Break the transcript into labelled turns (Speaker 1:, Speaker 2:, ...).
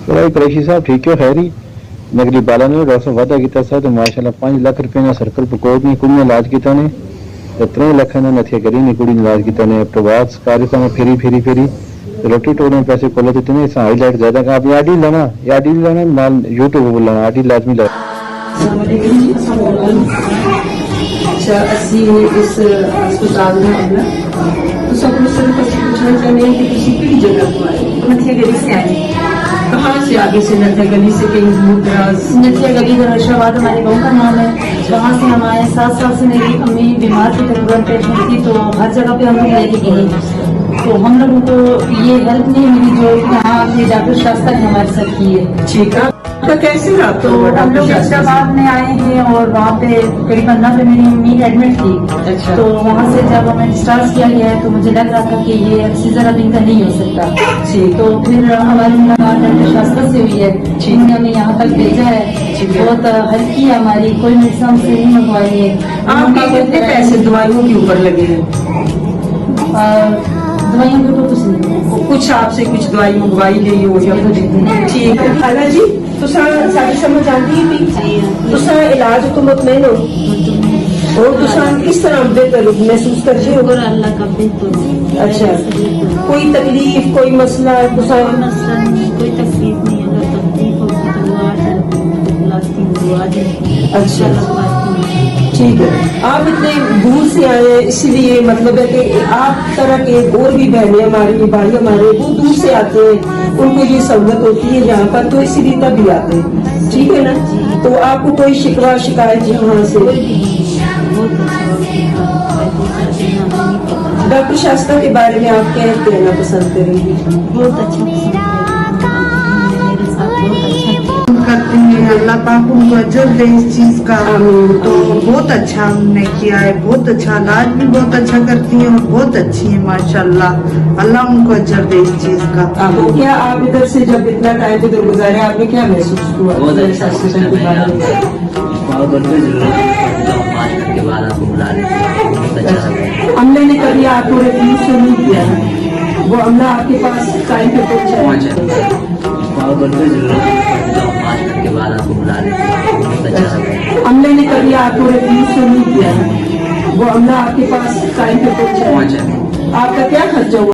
Speaker 1: भाई कुरैशी साहब ठीक है खैरी नगरी बाला ने डॉक्टर साहब वादा किया था तो माशाल्लाह 5 लाख रुपए ना सर्कल पकोट ने कुड़ी इलाज किया ने तो 3 लाख ना नथिया करी ने कुड़ी इलाज किया ने प्रभात कार्यक्रम में फेरी रोटी टोड़ने पैसे कोले देते ने हाईलाइट ज्यादा का आप आडी लेना माल यूट्यूब बोलना आडी लाजमी ला
Speaker 2: अच्छा असी इस अस्पताल में अपना तो सब लोग सर को पूछना चाहते हैं कि किसी की जगह को आए नथिया गली से आए कहाँ से आगे से नथिया गली से कहीं दूर दराज
Speaker 3: नथिया गली दरअशाबाद हमारे गाँव का नाम है। वहाँ से हम आए 7 साल से मेरी अम्मी बीमार थी तकरीबन पेशेंट थी तो हर जगह पे हम लोग लेके गए तो हम लोगों को ये हेल्प नहीं मिली जो यहाँ अपने डॉक्टर शास्त्रा ने हमारे साथ की है।
Speaker 2: ठीक है तो कैसे रहा
Speaker 3: तो हम लोग हैदराबाद में आए हैं और वहाँ पे करीबन 9 पे मेरी अम्मी एडमिट थी।
Speaker 2: अच्छा।
Speaker 3: तो वहाँ से जब हमें डिस्चार्ज किया गया है तो मुझे लग रहा था कि ये सीजर अभी का नहीं हो सकता।
Speaker 2: ठीक।
Speaker 3: तो फिर हमारी मुलाकात डॉक्टर शास्त्रा से हुई है जिन्होंने हमें यहाँ तक भेजा है। बहुत हेल्प की हमारी, कोई मेडिसिन से नहीं मंगवाई है।
Speaker 2: आपके कितने पैसे दवाइयों के ऊपर लगे हैं?
Speaker 3: दवाइयों के ऊपर कुछ नहीं,
Speaker 2: कुछ आपसे कुछ दवाई मंगवाई गई हो या कुछ? ठीक है खाला जी सारी समझ आती है तुसा इलाज तो मुतमैन हो और तुसा किस तरह बेहतर महसूस करते हो?
Speaker 3: अल्लाह का बेहतर।
Speaker 2: अच्छा कोई तकलीफ कोई मसला तुसा?
Speaker 3: कोई तकलीफ नहीं, अगर तकलीफ हो तो
Speaker 2: अच्छा ठीक है। आप इतने दूर से आए इसलिए मतलब है कि आप तरह के और भी बहनें हमारे भाई हमारे वो दूर से आते हैं उनको ये सहूलत होती है यहाँ पर तो इसीलिए तभी आते हैं। ठीक है ना? तो आपको कोई शिकवा शिकायत यहाँ से? डॉक्टर शास्त्रा के बारे में आप क्या कहना पसंद करेंगे?
Speaker 3: बहुत अच्छा
Speaker 4: करते हैं। अल्लाह पाक उनको अजर दे इस चीज का। तो बहुत अच्छा हमने किया है, बहुत अच्छा इलाज भी बहुत अच्छा करती हैं और बहुत अच्छी है माशाल्लाह। अल्लाह उनको अजर दे इस चीज का।
Speaker 2: तो क्या आप इधर से जब इतना टाइम इधर गुजारे आपने क्या महसूस हुआ?
Speaker 5: बहुत अच्छा के बाद आपको बुला लेते।
Speaker 2: अमले ने कभी आपको रिव्यू से नहीं किया है, वो अमला आपके पास टाइम पे पहुंचा
Speaker 5: के बाद आपको बुला लेते।
Speaker 2: अमले ने कभी आपको रिव्यू से नहीं किया है, वो अमला आपके पास टाइम पे पहुंचा आपका क्या खर्चा हुआ?